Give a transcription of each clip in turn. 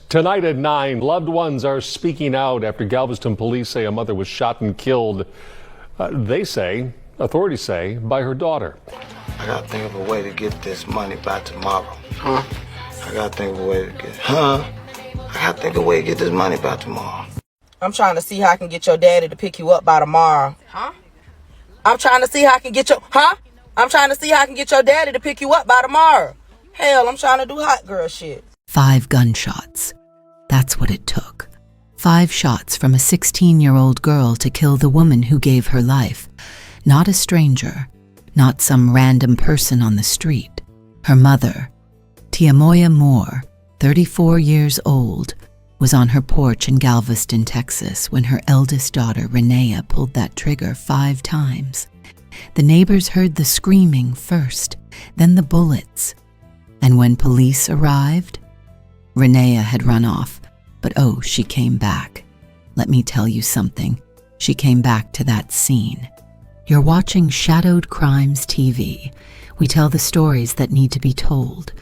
Tonight at 9, loved ones are speaking out after Galveston police say a mother was shot and killed, authorities say, by her daughter. I gotta think of a way to get this money by tomorrow. I gotta think of a way to get this money by tomorrow. I'm trying to see how I can get your daddy to pick you up by tomorrow. I'm trying to see how I can get your daddy to pick you up by tomorrow. Hell, I'm trying to do hot girl shit. 5 gunshots. That's what it took. 5 shots from a 16-year-old girl to kill the woman who gave her life. Not a stranger, not some random person on the street. Her mother, Tiamoya Moore, 34 years old, was on her porch in Galveston, Texas, when her eldest daughter, Reneia, pulled that trigger 5 times. The neighbors heard the screaming first, then the bullets. And when police arrived, Reneia had run off, but oh, she came back. Let me tell you something. She came back to that scene. You're watching Shadowed Crimes TV. We tell the stories that need to be told.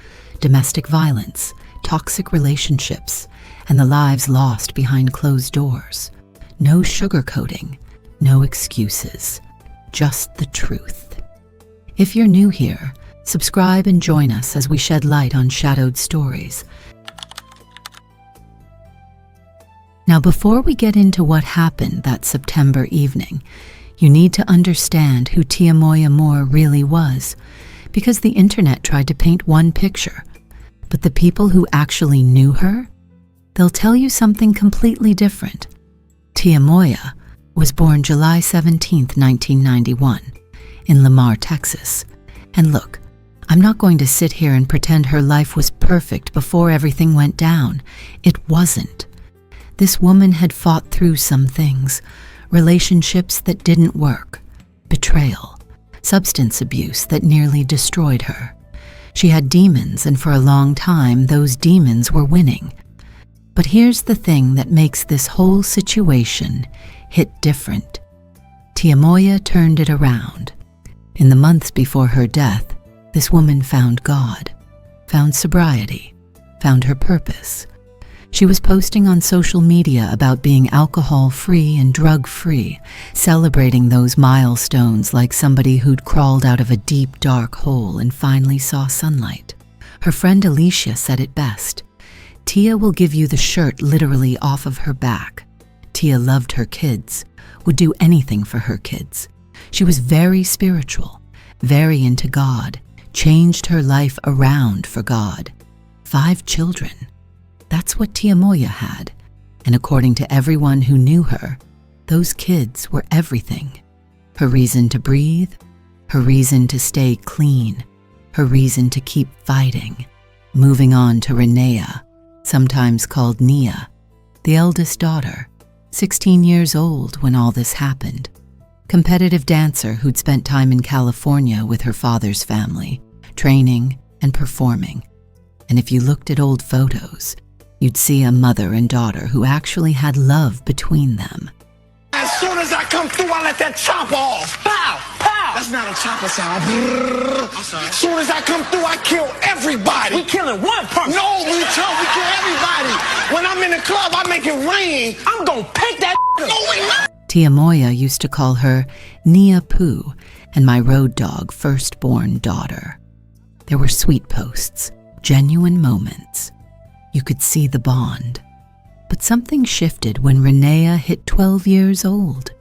Domestic violence, toxic relationships, and the lives lost behind closed doors. No sugarcoating, no excuses, just the truth. If you're new here, subscribe and join us as we shed light on shadowed stories. Now, before we get into what happened that September evening, you need to understand who Tiamoya Moore really was, because the internet tried to paint one picture, but the people who actually knew her, they'll tell you something completely different. Tiamoya was born July 17, 1991, in Lamar, Texas. And look, I'm not going to sit here and pretend her life was perfect before everything went down. It wasn't. This woman had fought through some things, relationships that didn't work, betrayal, substance abuse that nearly destroyed her. She had demons, and for a long time, those demons were winning. But here's the thing that makes this whole situation hit different. Tiamoya turned it around. In the months before her death, this woman found God, found sobriety, found her purpose. She was posting on social media about being alcohol-free and drug-free, celebrating those milestones like somebody who'd crawled out of a deep, dark hole and finally saw sunlight. Her friend Alicia said it best. Tia will give you the shirt literally off of her back. Tia loved her kids, would do anything for her kids. She was very spiritual, very into God, changed her life around for God. 5 children. That's what Tiamoya had, and according to everyone who knew her, those kids were everything. Her reason to breathe, her reason to stay clean, her reason to keep fighting. Moving on to Reneia, sometimes called Nia, the eldest daughter, 16 years old when all this happened. Competitive dancer who'd spent time in California with her father's family, training and performing. And if you looked at old photos, you'd see a mother and daughter who actually had love between them. As soon as I come through, I let that chopper off. Pow! Pow! That's not a chopper sound. I'm sorry. As soon as I come through, I kill everybody. We killing one person. No, we kill everybody. When I'm in the club, I make it rain. I'm gonna pick that. No, we not. Tiamoya used to call her Nia Poo and my road dog firstborn daughter. There were sweet posts, genuine moments. You could see the bond. But something shifted when Reneia hit 12 years old.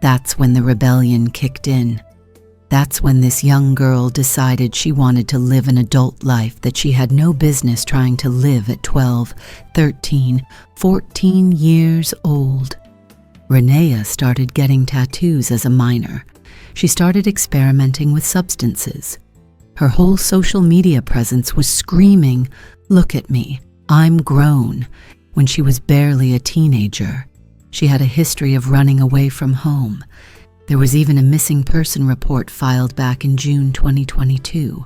That's when the rebellion kicked in. That's when this young girl decided she wanted to live an adult life that she had no business trying to live at 12, 13, 14 years old. Reneia started getting tattoos as a minor. She started experimenting with substances. Her whole social media presence was screaming, "Look at me, I'm grown," when she was barely a teenager. She had a history of running away from home. There was even a missing person report filed back in June 2022,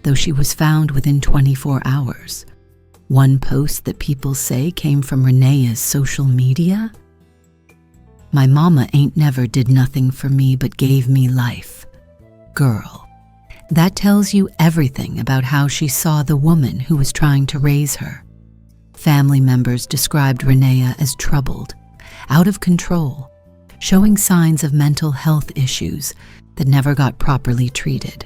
though she was found within 24 hours. One post that people say came from Reneia's social media? "My mama ain't never did nothing for me but gave me life." Girl. That tells you everything about how she saw the woman who was trying to raise her. Family members described Reneia as troubled, out of control, showing signs of mental health issues that never got properly treated.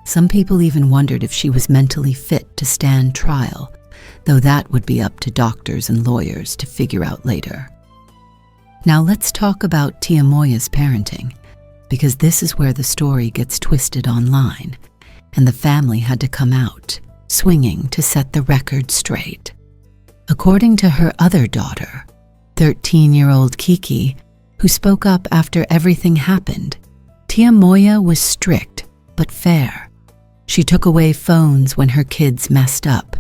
Some people even wondered if she was mentally fit to stand trial, though that would be up to doctors and lawyers to figure out later. Now let's talk about Tiamoya's parenting, because this is where the story gets twisted online, and the family had to come out, swinging to set the record straight. According to her other daughter, 13-year-old Kiki, who spoke up after everything happened, Tiamoya was strict but fair. She took away phones when her kids messed up.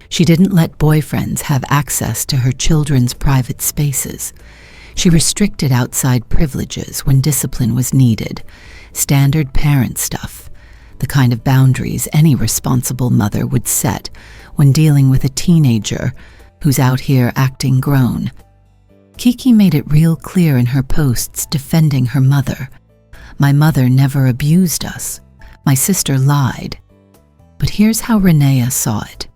She didn't let boyfriends have access to her children's private spaces. She restricted outside privileges when discipline was needed, standard parent stuff, the kind of boundaries any responsible mother would set when dealing with a teenager who's out here acting grown. Kiki made it real clear in her posts defending her mother. My mother never abused us. My sister lied. But here's how Reneia saw it.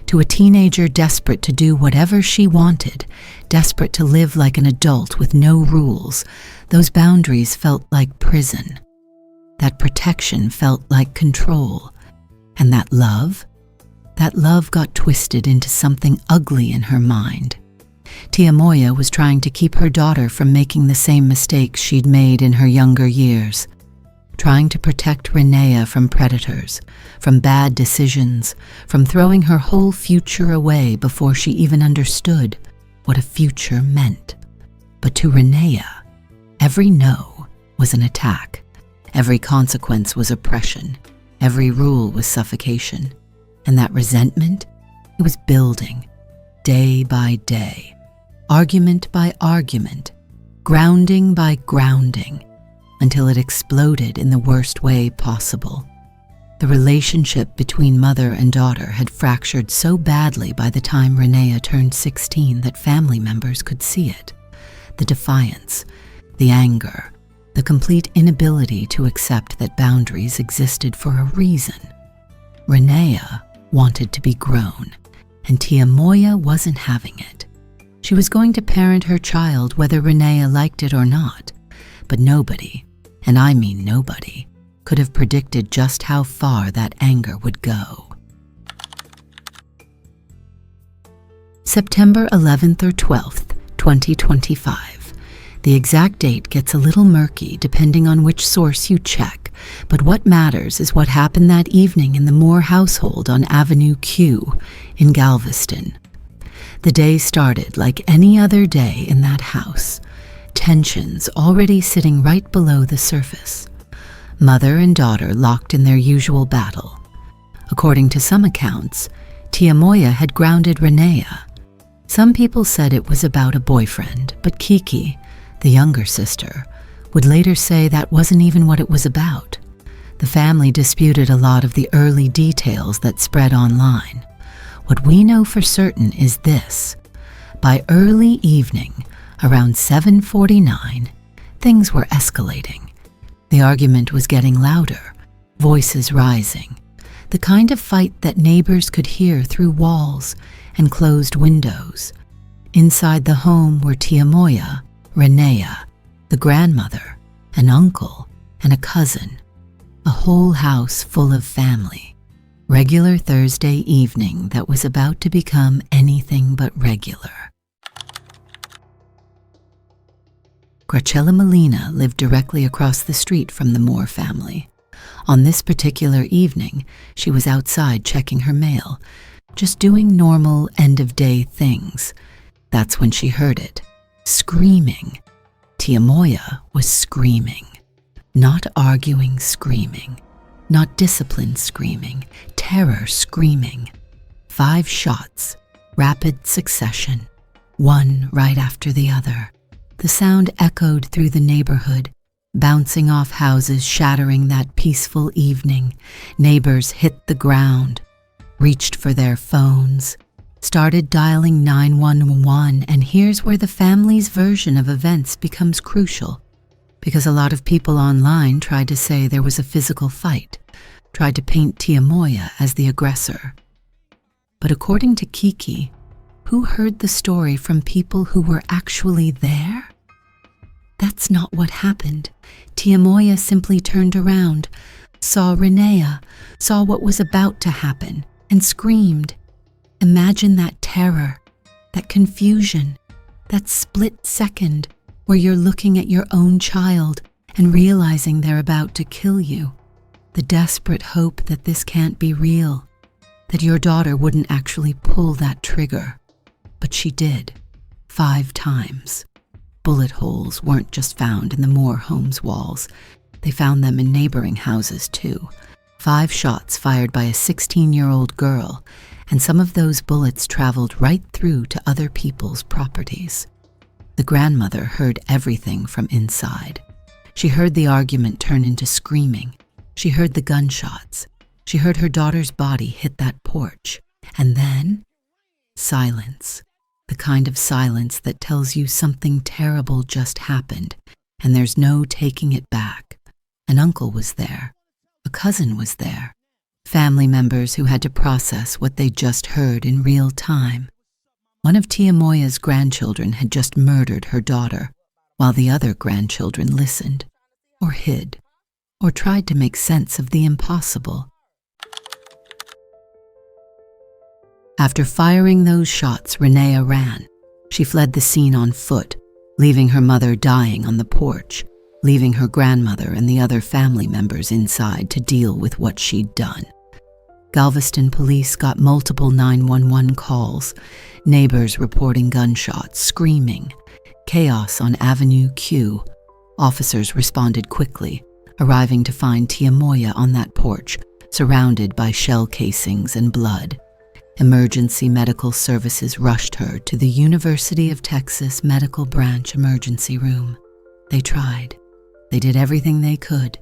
To a teenager desperate to do whatever she wanted, desperate to live like an adult with no rules, those boundaries felt like prison. That protection felt like control. And that love got twisted into something ugly in her mind. Tiamoya was trying to keep her daughter from making the same mistakes she'd made in her younger years, trying to protect Reneia from predators, from bad decisions, from throwing her whole future away before she even understood what a future meant. But to Reneia, every no was an attack. Every consequence was oppression. Every rule was suffocation. And that resentment, it was building, day by day, argument by argument, grounding by grounding, until it exploded in the worst way possible. The relationship between mother and daughter had fractured so badly by the time Reneia turned 16 that family members could see it. The defiance, the anger, the complete inability to accept that boundaries existed for a reason. Reneia wanted to be grown, and Tiamoya wasn't having it. She was going to parent her child whether Reneia liked it or not, but nobody, and I mean nobody, could have predicted just how far that anger would go. September 11th or 12th, 2025. The exact date gets a little murky depending on which source you check, but what matters is what happened that evening in the Moore household on Avenue Q in Galveston. The day started like any other day in that house, tensions already sitting right below the surface. Mother and daughter locked in their usual battle. According to some accounts, Tiamoya had grounded Reneia. Some people said it was about a boyfriend, but Kiki, the younger sister, would later say that wasn't even what it was about. The family disputed a lot of the early details that spread online. What we know for certain is this. By early evening, around 7:49, things were escalating. The argument was getting louder, voices rising, the kind of fight that neighbors could hear through walls and closed windows. Inside the home were Tiamoya, Reneia, the grandmother, an uncle, and a cousin. A whole house full of family. Regular Thursday evening that was about to become anything but regular. Graciela Molina lived directly across the street from the Moore family. On this particular evening, she was outside checking her mail, just doing normal end-of-day things. That's when she heard it. Screaming. Tiamoya was screaming. Not arguing, screaming. Not disciplined screaming. Terror screaming. 5 shots. Rapid succession. One right after the other. The sound echoed through the neighborhood, bouncing off houses, shattering that peaceful evening. Neighbors hit the ground, reached for their phones, started dialing 911, and here's where the family's version of events becomes crucial, because a lot of people online tried to say there was a physical fight, tried to paint Tiamoya as the aggressor. But according to Kiki, Who heard the story from people who were actually there? That's not what happened. Tiamoya simply turned around, saw Reneia, saw what was about to happen, and screamed. Imagine that terror, that confusion, that split second where you're looking at your own child and realizing they're about to kill you. The desperate hope that this can't be real, that your daughter wouldn't actually pull that trigger. But she did, 5 times. Bullet holes weren't just found in the Moore home's walls. They found them in neighboring houses too. 5 shots fired by a 16-year-old girl, and some of those bullets traveled right through to other people's properties. The grandmother heard everything from inside. She heard the argument turn into screaming. She heard the gunshots. She heard her daughter's body hit that porch. And then, silence. The kind of silence that tells you something terrible just happened, and there's no taking it back. An uncle was there. A cousin was there. Family members who had to process what they just heard in real time. One of Tiamoya's grandchildren had just murdered her daughter, while the other grandchildren listened, or hid, or tried to make sense of the impossible. After firing those shots, Reneia ran. She fled the scene on foot, leaving her mother dying on the porch, leaving her grandmother and the other family members inside to deal with what she'd done. Galveston police got multiple 911 calls, neighbors reporting gunshots, screaming, chaos on Avenue Q. Officers responded quickly, arriving to find Tiamoya on that porch, surrounded by shell casings and blood. Emergency medical services rushed her to the University of Texas Medical Branch emergency room. They tried. They did everything they could,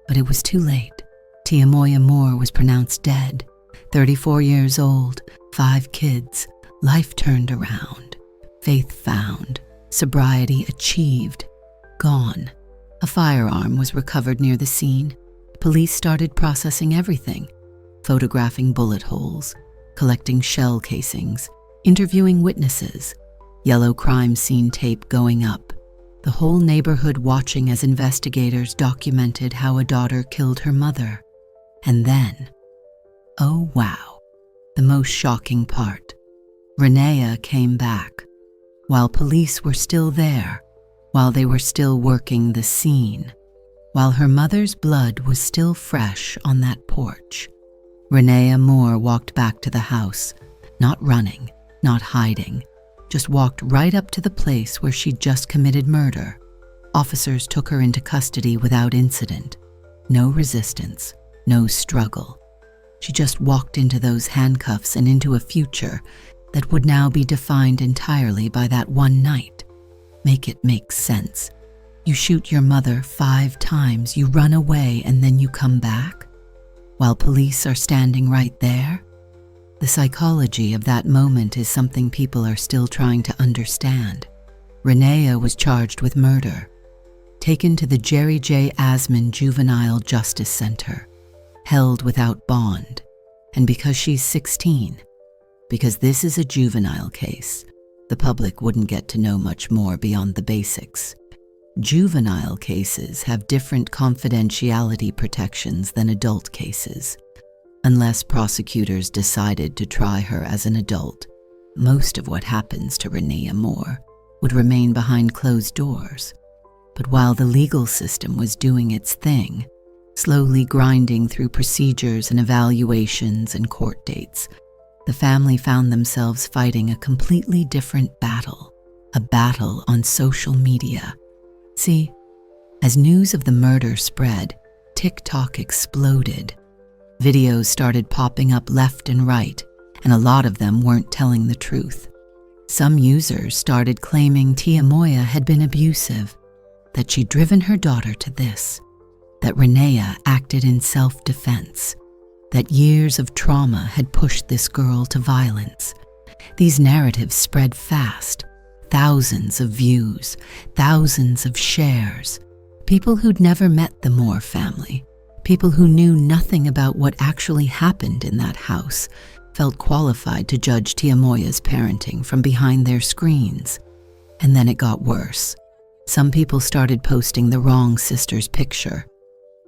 but it was too late. Tiamoya Moore was pronounced dead. 34 years old, 5 kids, life turned around, faith found, sobriety achieved, gone. A firearm was recovered near the scene. Police started processing everything, photographing bullet holes, collecting shell casings, interviewing witnesses, yellow crime scene tape going up, the whole neighborhood watching as investigators documented how a daughter killed her mother. And then, oh wow, the most shocking part, Reneia came back. While police were still there, while they were still working the scene, while her mother's blood was still fresh on that porch, Tiamoya Moore walked back to the house, not running, not hiding, just walked right up to the place where she'd just committed murder. Officers took her into custody without incident. No resistance, no struggle. She just walked into those handcuffs and into a future that would now be defined entirely by that one night. Make it make sense. You shoot your mother 5 times, you run away, and then you come back? While police are standing right there? The psychology of that moment is something people are still trying to understand. Reneia was charged with murder, taken to the Jerry J. Asman Juvenile Justice Center, held without bond, and because she's 16, because this is a juvenile case, the public wouldn't get to know much more beyond the basics. Juvenile cases have different confidentiality protections than adult cases. Unless prosecutors decided to try her as an adult, most of what happens to Tiamoya Moore would remain behind closed doors. But while the legal system was doing its thing, slowly grinding through procedures and evaluations and court dates, the family found themselves fighting a completely different battle, a battle on social media. See, as news of the murder spread, TikTok exploded. Videos started popping up left and right, and a lot of them weren't telling the truth. Some users started claiming Tiamoya had been abusive, that she'd driven her daughter to this, that Reneia acted in self-defense, that years of trauma had pushed this girl to violence. These narratives spread fast. Thousands of views, thousands of shares. People who'd never met the Moore family, people who knew nothing about what actually happened in that house, felt qualified to judge Tiamoya's parenting from behind their screens. And then it got worse. Some people started posting the wrong sister's picture.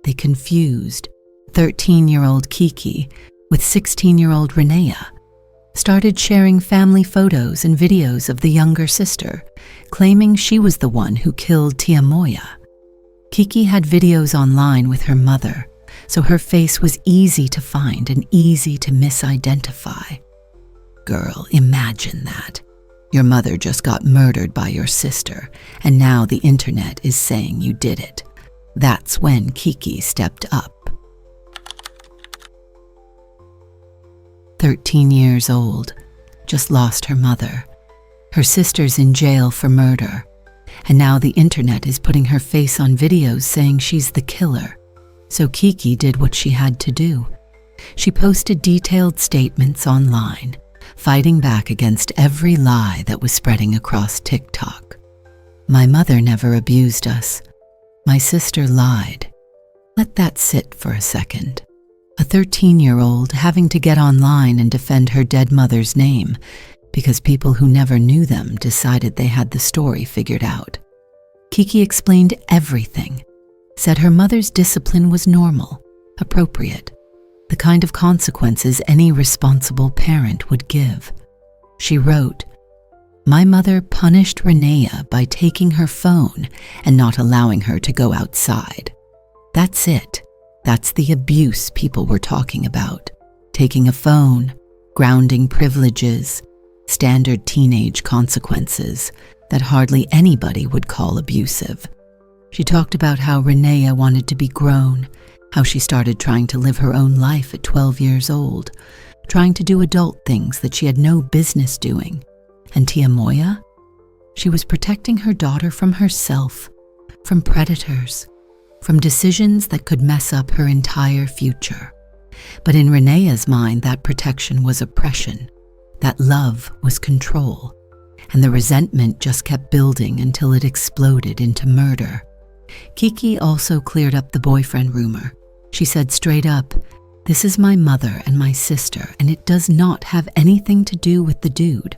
They confused 13-year-old Kiki with 16-year-old Reneia, started sharing family photos and videos of the younger sister, claiming she was the one who killed Tiamoya. Kiki had videos online with her mother, so her face was easy to find and easy to misidentify. Girl, imagine that. Your mother just got murdered by your sister, and now the internet is saying you did it. That's when Kiki stepped up. 13 years old, just lost her mother. Her sister's in jail for murder, and now the internet is putting her face on videos saying she's the killer. So Kiki did what she had to do. She posted detailed statements online, fighting back against every lie that was spreading across TikTok. My mother never abused us. My sister lied. Let that sit for a second. A 13-year-old having to get online and defend her dead mother's name because people who never knew them decided they had the story figured out. Kiki explained everything, said her mother's discipline was normal, appropriate, the kind of consequences any responsible parent would give. She wrote, "My mother punished Reneia by taking her phone and not allowing her to go outside. That's it. That's the abuse people were talking about. Taking a phone, grounding privileges, standard teenage consequences that hardly anybody would call abusive." She talked about how Reneia wanted to be grown, how she started trying to live her own life at 12 years old, trying to do adult things that she had no business doing. And Tiamoya? She was protecting her daughter from herself, from predators, from decisions that could mess up her entire future. But in Reneia's mind, that protection was oppression, that love was control, and the resentment just kept building until it exploded into murder. Kiki also cleared up the boyfriend rumor. She said straight up, "This is my mother and my sister, and it does not have anything to do with the dude."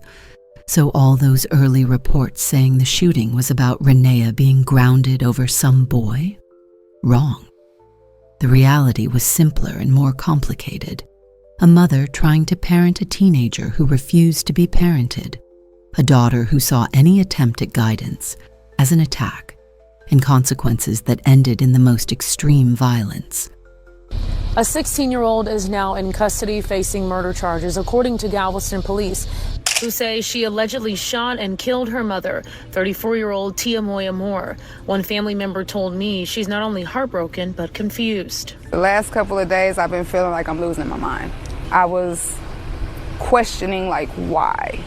So all those early reports saying the shooting was about Reneia being grounded over some boy? Wrong. The reality was simpler and more complicated. A mother trying to parent a teenager who refused to be parented. A daughter who saw any attempt at guidance as an attack, and consequences that ended in the most extreme violence. A 16-year-old is now in custody facing murder charges, according to Galveston police, who say she allegedly shot and killed her mother, 34-year-old Tiamoya Moore. One family member told me she's not only heartbroken, but confused. The last couple of days, I've been feeling like I'm losing my mind. I was questioning, like, why?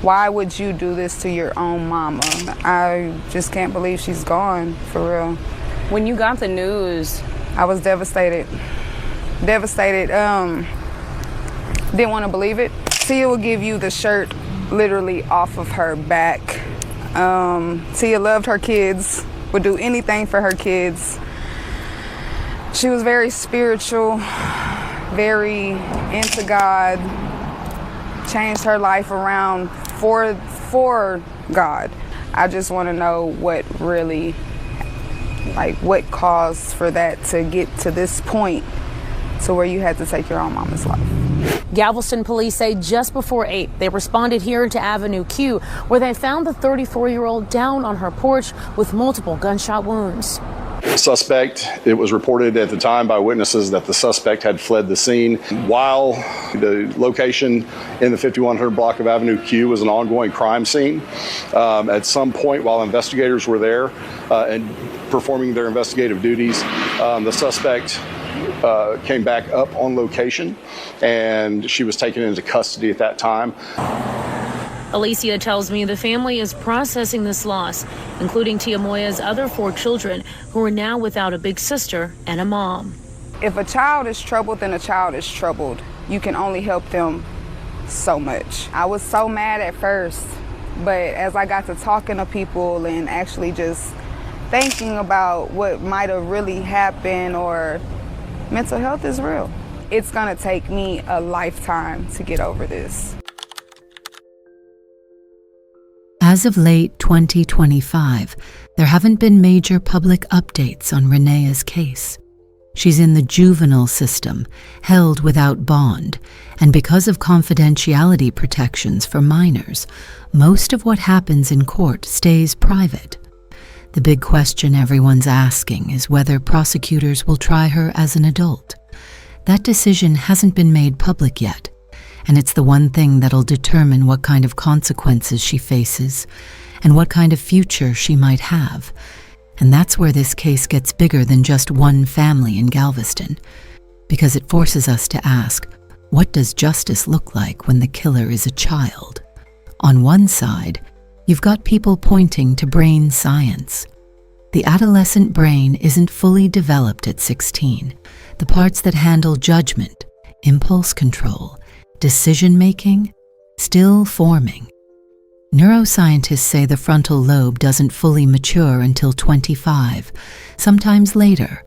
Why would you do this to your own mama? I just can't believe she's gone, for real. When you got the news, I was devastated. Devastated. Didn't want to believe it. Tia will give you the shirt literally off of her back. Tia loved her kids, would do anything for her kids. She was very spiritual, very into God, changed her life around for God. I just want to know what really, like, what caused for that to get to this point to where you had to take your own mama's life. Galveston police say just before 8, they responded here to Avenue Q, where they found the 34-year-old down on her porch with multiple gunshot wounds. Suspect, it was reported at the time by witnesses that the suspect had fled the scene. While the location in the 5100 block of Avenue Q was an ongoing crime scene, at some point while investigators were there and performing their investigative duties, the suspect came back up on location, and she was taken into custody at that time. Alicia tells me the family is processing this loss, including Tiamoya's other 4 children, who are now without a big sister and a mom. If a child is troubled, then a child is troubled. You can only help them so much. I was so mad at first, but as I got to talking to people and actually just thinking about what might have really happened, or mental health is real. It's gonna take me a lifetime to get over this. As of late 2025, there haven't been major public updates on Renea's case. She's in the juvenile system, held without bond, and because of confidentiality protections for minors, most of what happens in court stays private. The big question everyone's asking is whether prosecutors will try her as an adult. That decision hasn't been made public yet, and it's the one thing that'll determine what kind of consequences she faces and what kind of future she might have. And that's where this case gets bigger than just one family in Galveston, because it forces us to ask, what does justice look like when the killer is a child? On one side, you've got people pointing to brain science. The adolescent brain isn't fully developed at 16. The parts that handle judgment, impulse control, decision-making, still forming. Neuroscientists say the frontal lobe doesn't fully mature until 25, sometimes later.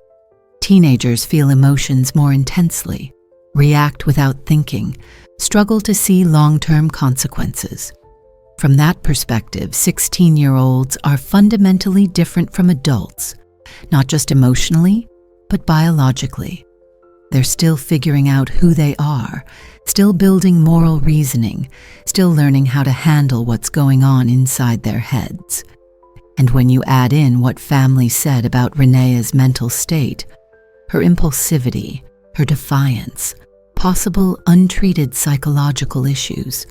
Teenagers feel emotions more intensely, react without thinking, struggle to see long-term consequences. From that perspective, 16-year-olds are fundamentally different from adults, not just emotionally, but biologically. They're still figuring out who they are, still building moral reasoning, still learning how to handle what's going on inside their heads. And when you add in what family said about Renea's mental state, her impulsivity, her defiance, possible untreated psychological issues,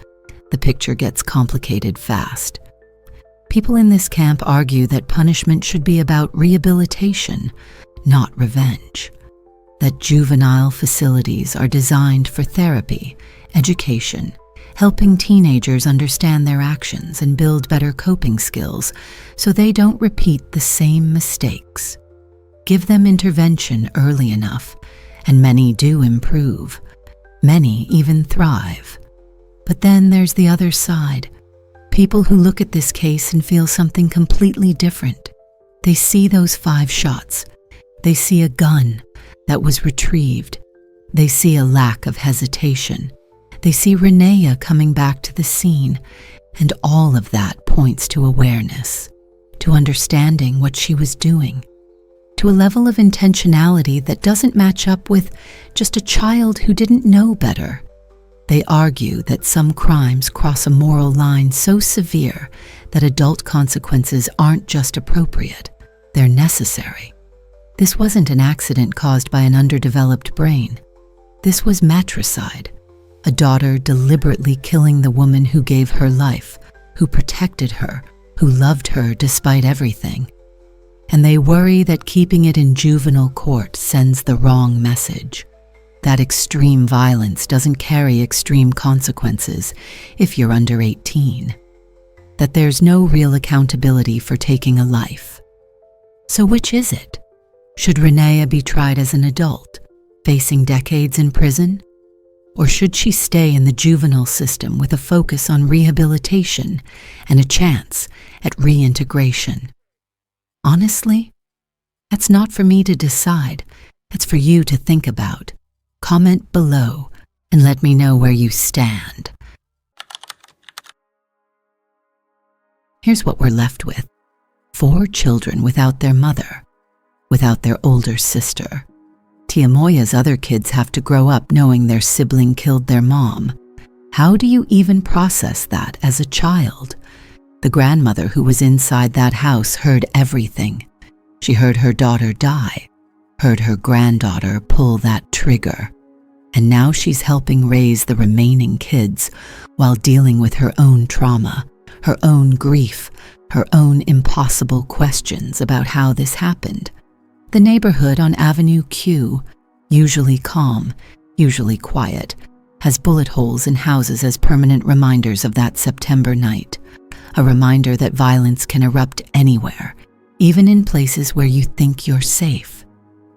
the picture gets complicated fast. People in this camp argue that punishment should be about rehabilitation, not revenge. That juvenile facilities are designed for therapy, education, helping teenagers understand their actions and build better coping skills so they don't repeat the same mistakes. Give them intervention early enough, and many do improve. Many even thrive. But then there's the other side. People who look at this case and feel something completely different. They see those 5 shots. They see a gun that was retrieved. They see a lack of hesitation. They see Reneia coming back to the scene, and all of that points to awareness, to understanding what she was doing, to a level of intentionality that doesn't match up with just a child who didn't know better. They argue that some crimes cross a moral line so severe that adult consequences aren't just appropriate, they're necessary. This wasn't an accident caused by an underdeveloped brain. This was matricide, a daughter deliberately killing the woman who gave her life, who protected her, who loved her despite everything. And they worry that keeping it in juvenile court sends the wrong message. That extreme violence doesn't carry extreme consequences if you're under 18. That there's no real accountability for taking a life. So which is it? Should Reneia be tried as an adult, facing decades in prison? Or should she stay in the juvenile system with a focus on rehabilitation and a chance at reintegration? Honestly, that's not for me to decide. That's for you to think about. Comment below and let me know where you stand. Here's what we're left with. 4 children without their mother, without their older sister. Tiamoya's other kids have to grow up knowing their sibling killed their mom. How do you even process that as a child? The grandmother who was inside that house heard everything. She heard her daughter die, heard her granddaughter pull that trigger. And now she's helping raise the remaining kids while dealing with her own trauma, her own grief, her own impossible questions about how this happened. The neighborhood on Avenue Q, usually calm, usually quiet, has bullet holes in houses as permanent reminders of that September night. A reminder that violence can erupt anywhere, even in places where you think you're safe.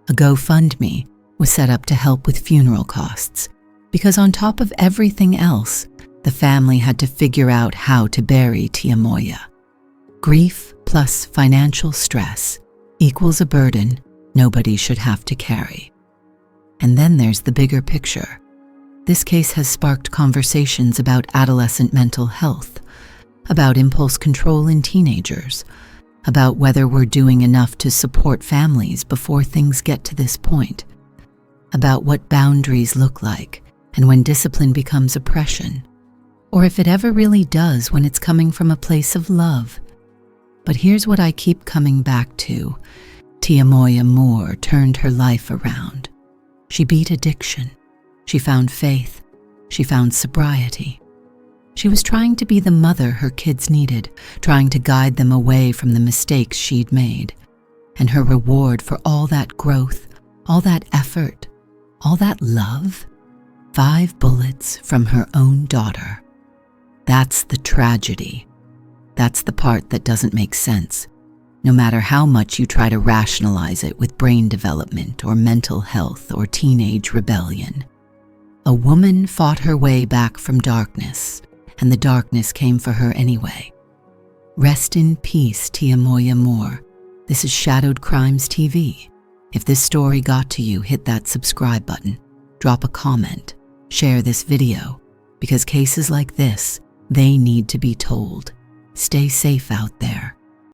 A GoFundMe was set up to help with funeral costs, because on top of everything else, the family had to figure out how to bury Tiamoya. Grief plus financial stress equals a burden nobody should have to carry. And then there's the bigger picture. This case has sparked conversations about adolescent mental health, about impulse control in teenagers, about whether we're doing enough to support families before things get to this point, about what boundaries look like and when discipline becomes oppression, or if it ever really does when it's coming from a place of love. But here's what I keep coming back to. Tiamoya Moore turned her life around. She beat addiction. She found faith. She found sobriety. She was trying to be the mother her kids needed, trying to guide them away from the mistakes she'd made. And her reward for all that growth, all that effort, all that love? 5 bullets from her own daughter. That's the tragedy. That's the part that doesn't make sense, no matter how much you try to rationalize it with brain development or mental health or teenage rebellion. A woman fought her way back from darkness, and the darkness came for her anyway. Rest in peace, Tiamoya Moore. This is Shadowed Crimes TV. If this story got to you, hit that subscribe button, drop a comment, share this video, because cases like this, they need to be told. Stay safe out there.